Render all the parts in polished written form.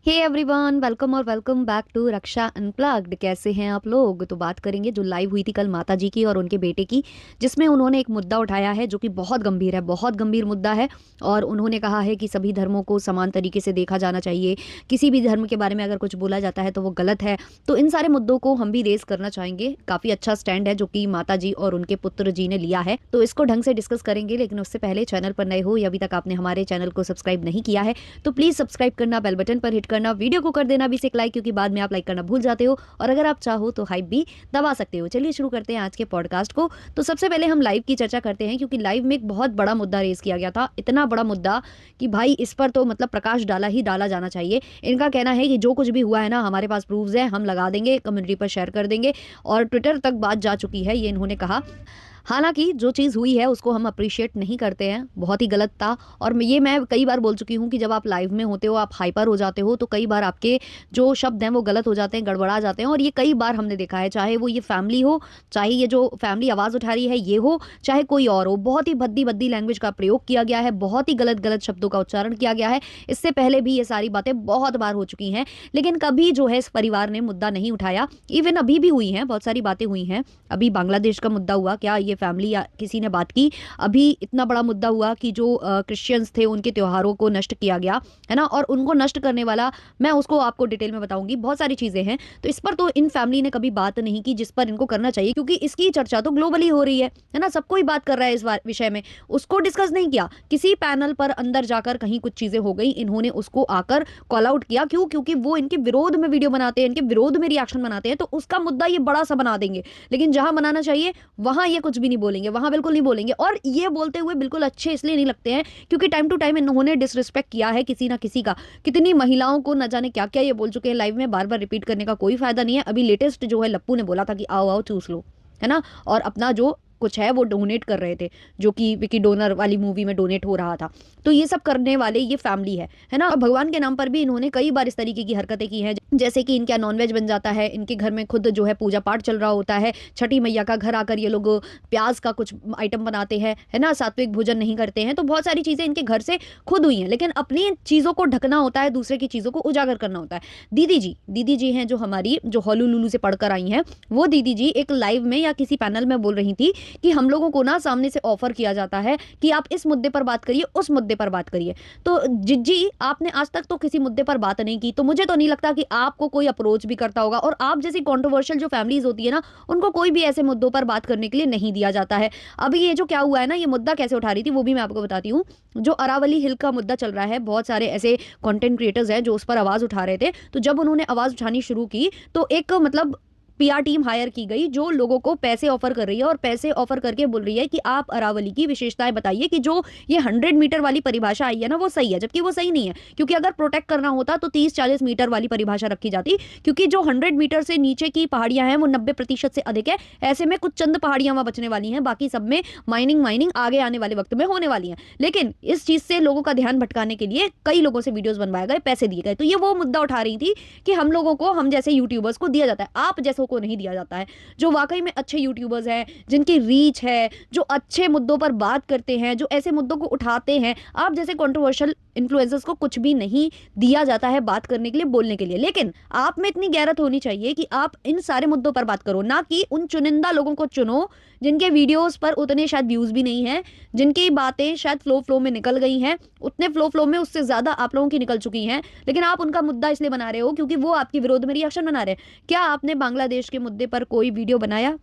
हे everyone, welcome और welcome back to Raksha unplugged. कैसे हैं आप लोग? तो बात करेंगे जो लाइव हुई थी कल माता जी की और उनके बेटे की, जिसमें उन्होंने एक मुद्दा उठाया है जो कि बहुत गंभीर है, बहुत गंभीर मुद्दा है। और उन्होंने कहा है कि सभी धर्मों को समान तरीके से देखा जाना चाहिए। किसी भी धर्म के बारे में अगर कुछ बोला जाता है तो वो गलत है। तो इन सारे मुद्दों को हम भी रेस करना चाहेंगे। काफ़ी अच्छा स्टैंड है जो कि माता जी और उनके पुत्र जी ने लिया है, तो इसको ढंग से डिस्कस करेंगे। लेकिन उससे पहले चैनल पर नए हो या अभी तक आपने हमारे चैनल को सब्सक्राइब नहीं किया है तो प्लीज़ सब्सक्राइब करना, बेल बटन पर हिट करना, वीडियो को कर देना भी से एक लाइक, क्योंकि बाद में आप लाइक करना भूल जाते हो। और अगर आप चाहो तो हाइप भी दबा सकते हो। चलिए शुरू करते हैं आज के पॉडकास्ट को। तो सबसे पहले हम लाइव की चर्चा करते हैं, क्योंकि लाइव में एक बहुत बड़ा मुद्दा रेज किया गया था। इतना बड़ा मुद्दा कि भाई इस पर तो मतलब प्रकाश डाला ही डाला जाना चाहिए। इनका कहना है कि जो कुछ भी हुआ है ना, हमारे पास प्रूफ्स है, हम लगा देंगे, कम्युनिटी पर शेयर कर देंगे, और ट्विटर तक बात जा चुकी है, ये इन्होंने कहा। हालांकि जो चीज़ हुई है उसको हम अप्रिशिएट नहीं करते हैं, बहुत ही गलत था। और ये मैं कई बार बोल चुकी हूँ कि जब आप लाइव में होते हो, आप हाइपर हो जाते हो, तो कई बार आपके जो शब्द हैं वो गलत हो जाते हैं, गड़बड़ा जाते हैं। और ये कई बार हमने देखा है, चाहे वो ये फैमिली हो, चाहे ये जो फैमिली आवाज़ उठा रही है ये हो, चाहे कोई और हो। बहुत ही भद्दी भद्दी लैंग्वेज का प्रयोग किया गया है, बहुत ही गलत गलत शब्दों का उच्चारण किया गया है। इससे पहले भी ये सारी बातें बहुत बार हो चुकी हैं, लेकिन कभी जो है इस परिवार ने मुद्दा नहीं उठाया। इवन अभी भी हुई हैं, बहुत सारी बातें हुई हैं। अभी बांग्लादेश का मुद्दा हुआ, क्या ये फैमिली या किसी ने बात की? अभी इतना बड़ा मुद्दा हुआ कि जो क्रिश्चियंस थे उनके त्योहारों को नष्ट किया गया है ना। और उनको नष्ट करने वाला, मैं उसको आपको डिटेल में बताऊंगी, बहुत सारी चीजें हैं। तो इस पर तो इन फैमिली ने कभी बात नहीं की, जिस पर इनको करना चाहिए, क्योंकि इसकी चर्चा तो ग्लोबली हो रही है ना। सबको ही बात कर रहा है इस विषय में। उसको डिस्कस नहीं किया। किसी पैनल पर अंदर जाकर कहीं कुछ चीजें हो गई, इन्होंने उसको आकर कॉल आउट किया। क्यों? क्योंकि वो इनके विरोध में वीडियो बनाते हैं, इनके विरोध में रिएक्शन बनाते हैं, तो उसका मुद्दा ये बड़ा सा बना देंगे। लेकिन जहां बनाना चाहिए वहां ये कुछ भी नहीं बोलेंगे, वहां बिल्कुल नहीं बोलेंगे। और ये बोलते हुए बिल्कुल अच्छे इसलिए नहीं लगते हैं क्योंकि टाइम टू टाइम इन्होंने डिसरिस्पेक्ट किया है किसी ना किसी का। कितनी महिलाओं को न जाने क्या क्या ये बोल चुके हैं लाइव में, बार बार रिपीट करने का कोई फायदा नहीं है। अभी लेटेस्ट जो है लप्पू ने बोला था कि आओ आओ चूस लो, है ना। और अपना जो कुछ है वो डोनेट कर रहे थे, जो कि विकी डोनर वाली मूवी में डोनेट हो रहा था। तो ये सब करने वाले ये फैमिली है ना। और भगवान के नाम पर भी इन्होंने कई बार इस तरीके की हरकतें की हैं, जैसे कि इनका नॉनवेज बन जाता है, इनके घर में खुद जो है पूजा पाठ चल रहा होता है, छठी मैया का घर आकर ये लोग प्याज का कुछ आइटम बनाते हैं, है ना, सात्विक भोजन नहीं करते हैं। तो बहुत सारी चीजें इनके घर से खुद हुई हैं, लेकिन अपनी चीजों को ढकना होता है, दूसरे की चीजों को उजागर करना होता है। दीदी जी हैं जो हमारी, जो होलुलुलु से पढ़कर आई हैं, वो दीदी जी एक लाइव में या किसी पैनल में बोल रही थी कि हम लोगों को ना सामने से ऑफर किया जाता है कि आप इस मुद्दे पर बात करिए, उस मुद्दे पर बात करिए। तो जिज्जी, आपने आज तक तो किसी मुद्दे पर बात नहीं की, तो मुझे तो नहीं लगता कि आपको कोई अप्रोच भी करता होगा। और आप जैसी कंट्रोवर्शियल जो फैमिलीज होती है ना, उनको कोई भी ऐसे मुद्दों पर बात करने के लिए नहीं दिया जाता है। अभी ये जो क्या हुआ है ना, ये मुद्दा कैसे उठा रही थी वो भी मैं आपको बताती हूँ। जो अरावली हिल का मुद्दा चल रहा है, बहुत सारे ऐसे कंटेंट क्रिएटर्स हैं जो उस पर आवाज उठा रहे थे। तो जब उन्होंने आवाज उठानी शुरू की तो एक मतलब पीआर टीम हायर की गई जो लोगों को पैसे ऑफर कर रही है, और पैसे ऑफर करके बोल रही है कि आप अरावली की विशेषताएं बताइए, कि जो ये 100 मीटर वाली परिभाषा आई है ना वो सही है, जबकि वो सही नहीं है। क्योंकि अगर प्रोटेक्ट करना होता तो 30-40 मीटर वाली परिभाषा रखी जाती, क्योंकि जो 100 मीटर से नीचे की पहाड़ियां हैं वो 90% से अधिक है। ऐसे में कुछ चंद पहाड़ियां वहां बचने वाली हैं, बाकी सब में माइनिंग आगे आने वाले वक्त में होने वाली है। लेकिन इस चीज से लोगों का ध्यान भटकाने के लिए कई लोगों से वीडियोस बनवाए गए, पैसे दिए गए। तो ये वो मुद्दा उठा रही थी कि हम लोगों को, हम जैसे यूट्यूबर्स को दिया जाता है, आप जैसों को नहीं दिया जाता है। जो वाकई में अच्छे यूट्यूबर्स हैं, जिनकी रीच है, जो अच्छे मुद्दों पर बात करते हैं, जो ऐसे मुद्दों को उठाते हैं, आप जैसे कंट्रोवर्शियल इन्फ्लुएंसर्स को कुछ भी नहीं दिया जाता है बात करने के लिए, बोलने के लिए। लेकिन आप में इतनी गैरत होनी चाहिए कि आप इन सारे मुद्दों पर बात करो, ना कि उन चुनिंदा लोगों को चुनो जिनके वीडियोस पर उतने शायद व्यूज भी नहीं है, जिनकी बातें शायद फ्लो में निकल गई हैं, उतने फ्लो में उससे ज्यादा आप लोगों की निकल चुकी हैं। लेकिन आप उनका मुद्दा इसलिए बना रहे हो क्योंकि वो आपके विरोध में रिएक्शन बना रहे हैं। क्या आपने बांग्लादेश के मुद्दे पर कोई वीडियो बनाया?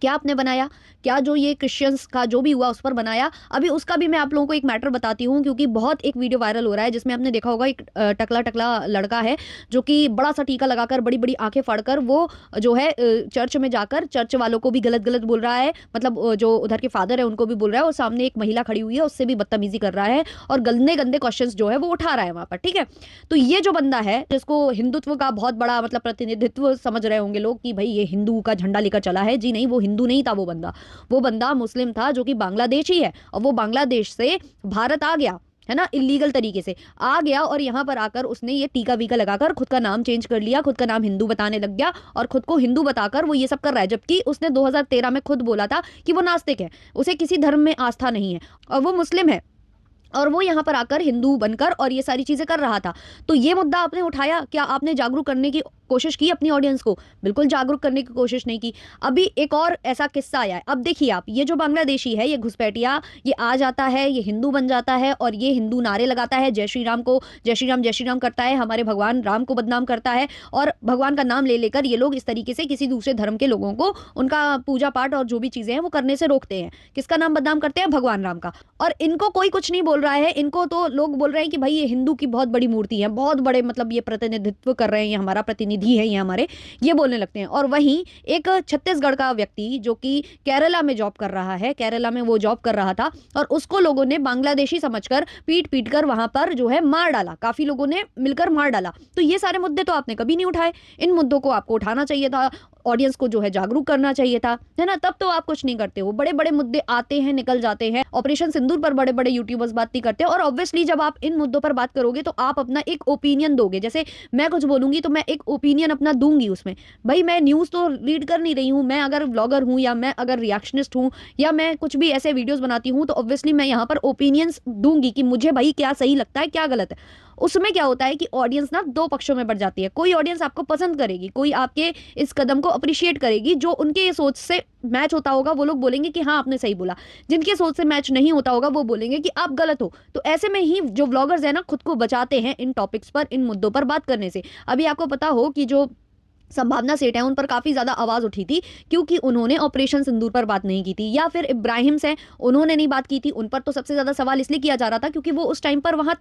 क्या आपने बनाया? क्या जो ये क्रिश्चियंस का जो भी हुआ उस पर बनाया? अभी उसका भी मैं आप लोगों को एक मैटर बताती हूँ, क्योंकि बहुत एक वीडियो वायरल हो रहा है जिसमें आपने देखा होगा एक टकला टकला लड़का है जो कि बड़ा सा टीका लगाकर, बड़ी बड़ी आंखें फाड़कर, वो जो है चर्च में जाकर चर्च वालों को भी गलत गलत बोल रहा है। मतलब जो उधर के फादर है उनको भी बोल रहा है, और सामने एक महिला खड़ी हुई है उससे भी बदतमीजी कर रहा है, और गंदे गंदे क्वेश्चंस जो है वो उठा रहा है वहां पर। ठीक है, तो ये जो बंदा है, जिसको हिंदुत्व का बहुत बड़ा मतलब प्रतिनिधित्व समझ रहे होंगे लोग कि भाई ये हिंदू का झंडा लेकर चला है, जी नहीं, वो हिंदू नहीं था। वो बंदा मुस्लिम था जो कि बांग्लादेशी है, और वो बांग्लादेश से भारत आ गया, है ना, इलीगल तरीके से आ गया। और यहाँ पर आकर उसने ये टीका वीका लगाकर खुद का नाम चेंज कर लिया, खुद का नाम हिंदू बताने लग गया, और खुद को हिंदू बताकर वो ये सब कर रहा है। जबकि उसने 2013 में खुद बोला था कि वो नास्तिक है, उसे किसी धर्म में आस्था नहीं है, और वो मुस्लिम है। और वो यहाँ पर आकर हिंदू बनकर और ये सारी चीजें कर रहा था। तो ये मुद्दा आपने उठाया, क्या आपने जागरूक करने की कोशिश की अपनी ऑडियंस को? बिल्कुल जागरूक करने की कोशिश नहीं की। अभी एक और ऐसा किस्सा आया है, अब देखिए आप, ये जो बांग्लादेशी है, ये घुसपैठिया, ये आ जाता है, ये हिंदू बन जाता है और ये हिंदू नारे लगाता है, जय श्री राम को जय श्री राम करता है, हमारे भगवान राम को बदनाम करता है, और भगवान का नाम ले लेकर ये लोग इस तरीके से किसी दूसरे धर्म के लोगों को उनका पूजा पाठ और जो भी चीजें हैं वो करने से रोकते हैं। किसका नाम बदनाम करते हैं? भगवान राम का। और इनको कोई कुछ नहीं बोल रहा है, इनको तो लोग बोल रहे हैं कि भाई ये हिंदू की बहुत बड़ी मूर्ति है, बहुत बड़े मतलब ये प्रतिनिधित्व कर रहे हैं, ये हमारा प्रतिनिधि है, ये हमारे, ये बोलने लगते हैं। और वहीं एक छत्तीसगढ़ का व्यक्ति जो कि केरला में जॉब कर रहा है, केरला में वो जॉब कर रहा था, और उसको लोगों ने बांग्लादेशी समझकर पीट पीट कर वहां पर जो है मार डाला, काफी लोगों ने मिलकर मार डाला। तो ये सारे मुद्दे तो आपने कभी नहीं उठाए, इन मुद्दों को आपको उठाना चाहिए था, ऑडियंस को जो है जागरूक करना चाहिए था, है ना? तब तो आप कुछ नहीं करते हो, बड़े बड़े मुद्दे आते हैं निकल जाते हैं। ऑपरेशन सिंदूर पर बड़े बड़े यूट्यूबर्स बात नहीं करते, और ऑब्वियसली जब आप इन मुद्दों पर बात करोगे तो आप अपना एक ओपिनियन दोगे। जैसे मैं कुछ बोलूंगी तो मैं एक ओपिनियन अपना दूंगी उसमें। भाई मैं न्यूज तो रीड कर नहीं रही हूँ, मैं अगर ब्लॉगर हूँ या मैं अगर रिएक्शनिस्ट हूँ या मैं कुछ भी ऐसे वीडियोस बनाती हूँ तो ऑब्वियसली मैं यहाँ पर ओपिनियंस दूंगी कि मुझे भाई क्या सही लगता है, क्या गलत है। उसमें क्या होता है कि ऑडियंस ना दो पक्षों में बढ़ जाती है। कोई ऑडियंस आपको पसंद करेगी, कोई आपके इस कदम को अप्रिशिएट करेगी, जो उनके सोच से मैच होता होगा वो लोग बोलेंगे कि हाँ आपने सही बोला, जिनके सोच से मैच नहीं होता होगा वो बोलेंगे कि आप गलत हो। तो ऐसे में ही जो व्लॉगर्स है ना खुद को बचाते हैं इन टॉपिक्स पर, इन मुद्दों पर बात करने से। अभी आपको पता हो कि जो संभावना सेठ है उन पर काफी ज्यादा आवाज उठी थी क्योंकि उन्होंने ऑपरेशन सिंदूर पर बात नहीं की थी, या फिर इब्राहिम्स हैं उन्होंने नहीं बात की थी, उन पर तो सबसे ज्यादा सवाल इसलिए किया जा रहा था क्योंकि वो उस टाइम पर वहां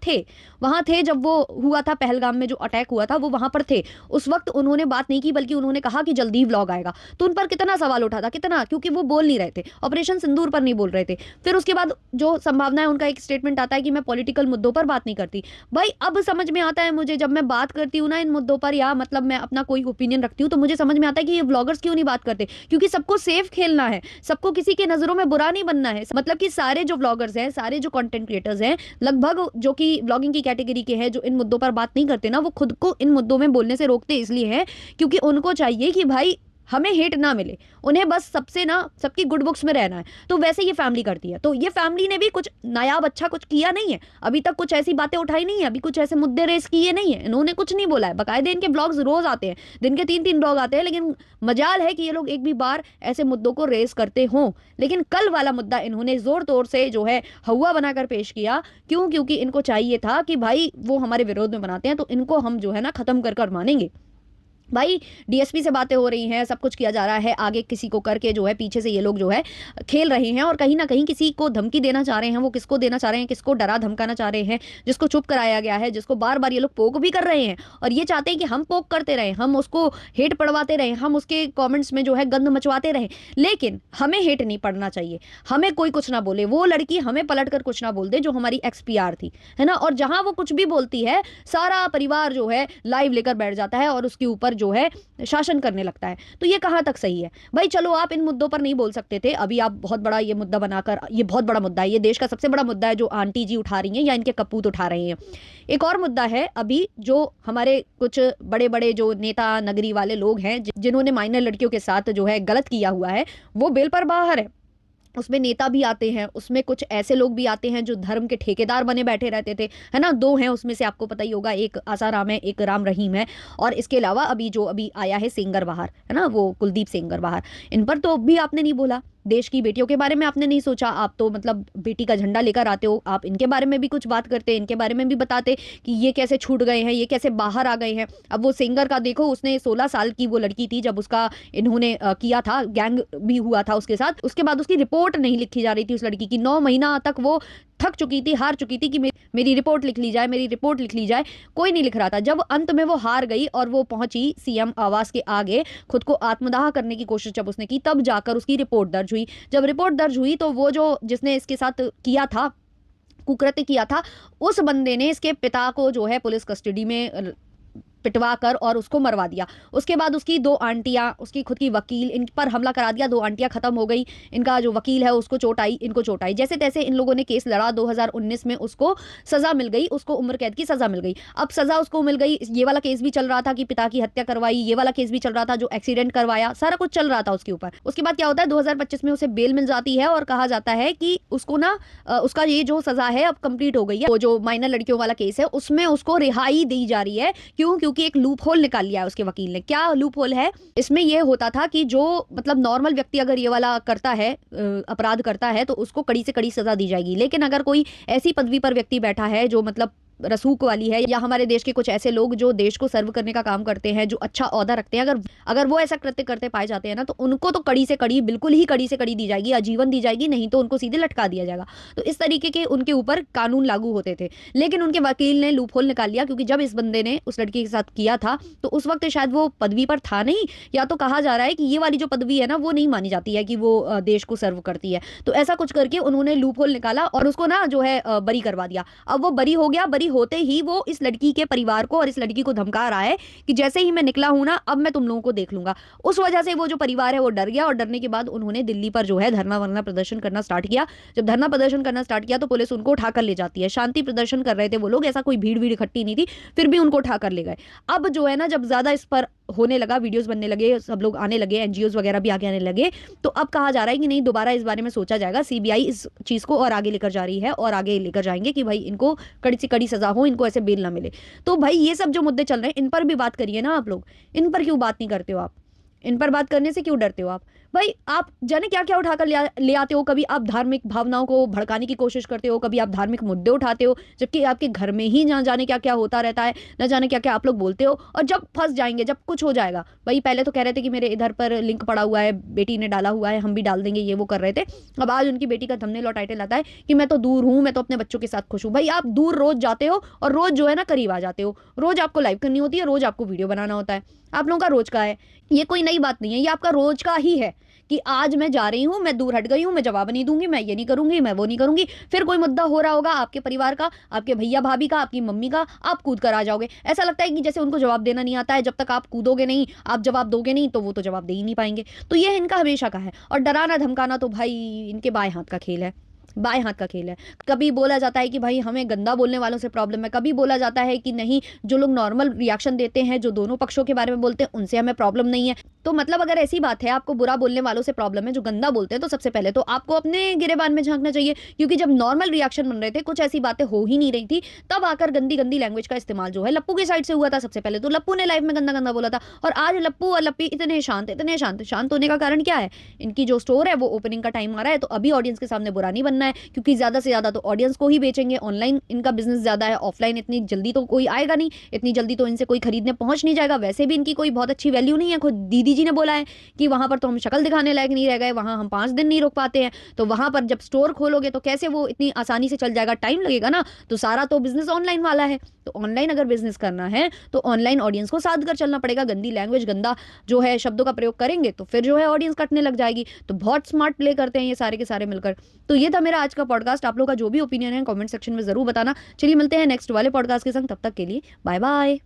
थे जब वो हुआ था, पहलगाम में जो अटैक हुआ था वो वहां पर थे। उस वक्त उन्होंने बात नहीं की बल्कि उन्होंने कहा कि जल्दी ही व्लॉग आएगा। तो उन पर कितना सवाल उठा था, कितना, क्योंकि वो बोल नहीं रहे थे, ऑपरेशन सिंदूर पर नहीं बोल रहे थे। फिर उसके बाद जो संभावना है उनका एक स्टेटमेंट आता है कि मैं पॉलिटिकल मुद्दों पर बात नहीं करती। भाई अब समझ में आता है मुझे, जब मैं बात करती हूँ ना इन मुद्दों पर या मतलब मैं अपना कोई ओपिनियन रखती हूँ तो मुझे समझ में आता है कि ये ब्लॉगर्स क्यों नहीं बात करते, क्योंकि सबको सेफ खेलना है, सबको किसी के नजरों में बुरा नहीं बनना है। मतलब कि सारे जो ब्लॉगर्स हैं, सारे जो कंटेंट क्रिएटर्स हैं लगभग, जो कि ब्लॉगिंग की कैटेगरी के हैं, जो इन मुद्दों पर बात नहीं करते ना, वो खुद को इन मुद्दों में बोलने से रोकते इसलिए हैं क्योंकि उनको चाहिए कि भाई हमें हेट ना मिले, उन्हें बस सबसे ना सबकी गुड बुक्स में रहना है। तो वैसे ये फैमिली करती है। तो ये फैमिली ने भी कुछ नायाब अच्छा कुछ किया नहीं है अभी तक, कुछ ऐसी बातें उठाई नहीं है, अभी कुछ ऐसे मुद्दे रेस किए नहीं है, इन्होंने कुछ नहीं बोला है। बकायदे इनके ब्लॉग्स रोज आते हैं, दिन के 3-3 ब्लॉग आते हैं, लेकिन मजाल है कि ये लोग एक भी बार ऐसे मुद्दों को रेस करते हों। लेकिन कल वाला मुद्दा इन्होंने जोर तोड़ से जो है हवा बनाकर पेश किया। क्यों? क्योंकि इनको चाहिए था कि भाई वो हमारे विरोध में बनाते हैं तो इनको हम जो है ना खत्म कर कर मानेंगे। भाई डीएसपी से बातें हो रही हैं, सब कुछ किया जा रहा है, आगे किसी को करके जो है पीछे से ये लोग जो है खेल रहे हैं और कहीं ना कहीं किसी को धमकी देना चाह रहे हैं। वो किसको देना चाह रहे हैं, किसको डरा धमकाना चाह रहे हैं? जिसको चुप कराया गया है, जिसको बार बार ये लोग पोक भी कर रहे हैं और ये चाहते हैं कि हम पोक करते रहे, हम उसको हेट पढ़वाते रहे, हम उसके कॉमेंट्स में जो है गंद मचवाते रहे। लेकिन हमें हेट नहीं पढ़ना चाहिए, हमें कोई कुछ ना बोले, वो लड़की हमें पलट कर कुछ ना बोल दे जो हमारी एक्सपीआर थी, है ना। और जहां वो कुछ भी बोलती है सारा परिवार जो है लाइव लेकर बैठ जाता है और उसके ऊपर जो है शासन करने लगता है। तो ये कहां तक सही है भाई? चलो आप इन मुद्दों पर नहीं बोल सकते थे, अभी आप बहुत बड़ा ये मुद्दा बनाकर, ये बहुत बड़ा मुद्दा है, ये देश का सबसे बड़ा मुद्दा है जो आंटी जी उठा रही हैं या इनके कपूत उठा रहे हैं। एक और मुद्दा है अभी जो हमारे कुछ बड़े बड़े जो नेता नगरी वाले लोग हैं जिन्होंने माइनर लड़कियों के साथ जो है गलत किया हुआ है, वो बेल पर बाहर है। उसमें नेता भी आते हैं, उसमें कुछ ऐसे लोग भी आते हैं जो धर्म के ठेकेदार बने बैठे रहते थे, है ना। 2 हैं उसमें से, आपको पता ही होगा, एक आसाराम है, एक राम रहीम है। और इसके अलावा अभी जो अभी आया है सेंगर बाहर, है ना, वो कुलदीप सेंगर बाहर, इन पर तो भी आपने नहीं बोला। देश की बेटियों के बारे में आपने नहीं सोचा। आप तो मतलब बेटी का झंडा लेकर आते हो, आप इनके बारे में भी कुछ बात करते, इनके बारे में भी बताते कि ये कैसे छूट गए हैं, ये कैसे बाहर आ गए हैं। अब वो सिंगर का देखो, उसने 16 साल की वो लड़की थी जब उसका इन्होंने किया था, गैंग भी हुआ था उसके साथ। उसके बाद उसकी रिपोर्ट नहीं लिखी जा रही थी उस लड़की की। 9 महीना तक वो थक चुकी थी, हार चुकी थी कि मेरी रिपोर्ट लिख ली जाए, मेरी रिपोर्ट लिख ली जाए। कोई नहीं लिख रहा था। जब अंत में वो हार गई और वो पहुंची सीएम आवास के आगे, खुद को आत्मदाह करने की कोशिश जब उसने की, तब जाकर उसकी रिपोर्ट दर्ज हुई। जब रिपोर्ट दर्ज हुई तो वो जो जिसने इसके साथ किया था, कुकृत्य किया था, उस बंदे ने इसके पिता को जो है पुलिस कस्टडी में पिटवा कर और उसको मरवा दिया। उसके बाद उसकी 2 आंटियां, उसकी खुद की वकील, इन पर हमला करा दिया। 2 आंटियां खत्म हो गई, इनका जो वकील है उसको चोट आई, इनको चोट आई। जैसे तैसे इन लोगों ने केस लड़ा, 2019 में उसको सजा मिल गई, उसको उम्र कैद की सजा मिल गई। अब सजा उसको मिल गई, ये वाला केस भी चल रहा था कि पिता की हत्या करवाई, ये वाला केस भी चल रहा था जो एक्सीडेंट करवाया, सारा कुछ चल रहा था उसके ऊपर। उसके बाद क्या होता है, 2025 में उसे बेल मिल जाती है और कहा जाता है कि उसको ना उसका ये जो सजा है अब कंप्लीट हो गई है। वो जो माइनर लड़कियों वाला केस है उसमें उसको रिहाई दी जा रही है। क्यों? क्योंकि एक लूप होल निकाल लिया है उसके वकील ने। क्या लूप होल है इसमें? ये होता था कि जो मतलब नॉर्मल व्यक्ति अगर ये वाला करता है, अपराध करता है, तो उसको कड़ी से कड़ी सजा दी जाएगी। लेकिन अगर कोई ऐसी पदवी पर व्यक्ति बैठा है जो मतलब रसूख वाली है, या हमारे देश के कुछ ऐसे लोग जो देश को सर्व करने का काम करते हैं, जो अच्छा औहदा रखते हैं, अगर अगर वो ऐसा कृत्य करते पाए जाते हैं ना, तो उनको तो कड़ी से कड़ी, बिल्कुल ही कड़ी से कड़ी दी जाएगी, आजीवन दी जाएगी, नहीं तो उनको सीधे लटका दिया जाएगा। तो इस तरीके के उनके ऊपर कानून लागू होते थे। लेकिन उनके वकील ने लूप होल निकाल लिया, क्योंकि जब इस बंदे ने उस लड़की के साथ किया था तो उस वक्त शायद वो पदवी पर था नहीं, या तो कहा जा रहा है कि ये वाली जो पदवी है ना वो नहीं मानी जाती है कि वो देश को सर्व करती है। तो ऐसा कुछ करके उन्होंने लूप होल निकाला और उसको ना जो है बरी करवा दिया। अब वो बरी हो गया। बरी होते ही वो इस लड़की के परिवार को और इस लड़की को धमका रहा है कि जैसे ही मैं निकला हूं ना, अब मैं तुम लोगों को देख लूंगा। उस वजह से वो जो परिवार है वो डर गया, और डरने के बाद उन्होंने दिल्ली पर जो है धरना वरना प्रदर्शन करना स्टार्ट किया। जब धरना प्रदर्शन करना स्टार्ट किया तो पुलिस उनको उठाकर ले जाती है। शांति प्रदर्शन कर रहे थे वो लोग, ऐसा कोई भीड़ भीड़ इकट्ठी नहीं थी, फिर भी उनको उठाकर ले गए। अब जो है ना, जब ज्यादा इस पर होने लगा, वीडियोस बनने लगे, सब लोग आने लगे, एनजीओ वगैरह भी आगे आने लगे, तो अब कहा जा रहा है कि नहीं, दोबारा इस बारे में सोचा जाएगा। सीबीआई इस चीज को और आगे लेकर जा रही है और आगे लेकर जाएंगे कि भाई इनको कड़ी से कड़ी सजा हो, इनको ऐसे बेल ना मिले। तो भाई ये सब जो मुद्दे चल रहे हैं इन पर भी बात करिए ना आप लोग। इन पर क्यों बात नहीं करते हो आप? इन पर बात करने से क्यों डरते हो आप? भाई आप जाने क्या क्या उठाकर ले आते हो। कभी आप धार्मिक भावनाओं को भड़काने की कोशिश करते हो, कभी आप धार्मिक मुद्दे उठाते हो, जबकि आपके घर में ही ना जाने क्या क्या होता रहता है, न जाने क्या क्या आप लोग बोलते हो। और जब फंस जाएंगे, जब कुछ हो जाएगा, भाई पहले तो कह रहे थे कि मेरे इधर पर लिंक पड़ा हुआ है, बेटी ने डाला हुआ है, हम भी डाल देंगे, ये वो कर रहे थे। अब आज उनकी बेटी का थंबनेल और टाइटल आता है कि मैं तो दूर हूं, मैं तो अपने बच्चों के साथ खुश हूं। भाई आप दूर रोज जाते हो और रोज जो है ना करीब आ जाते हो। रोज आपको लाइव करनी होती है, रोज आपको वीडियो बनाना होता है। आप लोगों का रोज का है, ये कोई नई बात नहीं है, ये आपका रोज का ही है कि आज मैं जा रही हूँ, मैं दूर हट गई हूँ, मैं जवाब नहीं दूंगी, मैं ये नहीं करूंगी, मैं वो नहीं करूंगी। फिर कोई मुद्दा हो रहा होगा आपके परिवार का, आपके भैया भाभी का, आपकी मम्मी का, आप कूद कर आ जाओगे। ऐसा लगता है कि जैसे उनको जवाब देना नहीं आता है। जब तक आप कूदोगे नहीं, आप जवाब दोगे नहीं, तो वो तो जवाब दे ही नहीं पाएंगे। तो ये इनका हमेशा का है। और डराना धमकाना तो भाई इनके बाएं हाथ का खेल है, बाएं हाथ का खेल है। कभी बोला जाता है कि भाई हमें गंदा बोलने वालों से प्रॉब्लम है, कभी बोला जाता है कि नहीं, जो लोग नॉर्मल रिएक्शन देते हैं, जो दोनों पक्षों के बारे में बोलते हैं, उनसे हमें प्रॉब्लम नहीं है। तो मतलब अगर ऐसी बात है, आपको बुरा बोलने वालों से प्रॉब्लम है, जो गंदा बोलते हैं, तो सबसे पहले तो आपको अपने गिरेबान में झांकना चाहिए। क्योंकि जब नॉर्मल रिएक्शन बन रहे थे, कुछ ऐसी बातें हो ही नहीं रही थी, तब आकर गंदी गंदी लैंग्वेज का इस्तेमाल जो है लप्पू की साइड से हुआ था। सबसे पहले तो लप्पू ने लाइफ में गंदा गंदा बोला था, और आज लप्पू और लप्पी इतने शांत, इतने शांत। शांत होने का कारण क्या है? इनकी जो स्टोर है वो ओपनिंग का टाइम आ रहा है, तो अभी ऑडियंस के सामने बुरा नहीं बनना है, क्योंकि ज्यादा से ज्यादा तो ऑडियंस को ही बेचेंगे। ऑनलाइन इनका बिजनेस ज्यादा है, ऑफलाइन इतनी जल्दी तो कोई आएगा नहीं, इतनी जल्दी तो इनसे कोई खरीदने पहुंच नहीं जाएगा। वैसे भी इनकी कोई बहुत अच्छी वैल्यू नहीं है। खुद दीदी जी ने बोला है कि वहां पर तो हम शक्ल दिखाने लायक नहीं रह गए, वहां हम 5 दिन नहीं रुक पाते हैं। तो वहां पर जब स्टोर खोलोगे तो कैसे वो इतनी आसानी से चल जाएगा? टाइम लगेगा ना। तो सारा तो बिजनेस ऑनलाइन वाला है। तो ऑनलाइन अगर बिजनेस करना है तो ऑनलाइन ऑडियंस को साथ कर चलना पड़ेगा। गंदी लैंग्वेज, गंदा जो है शब्दों का प्रयोग करेंगे तो फिर जो है ऑडियंस कटने लग जाएगी। तो बहुत स्मार्ट प्ले करते हैं ये सारे के सारे मिलकर। तो ये था मेरा आज का पॉडकास्ट। आप लोग का जो भी ओपिनियन है कमेंट सेक्शन में जरूर बताना। चलिए मिलते हैं नेक्स्ट वाले पॉडकास्ट के संग, तब तक के लिए बाय बाय।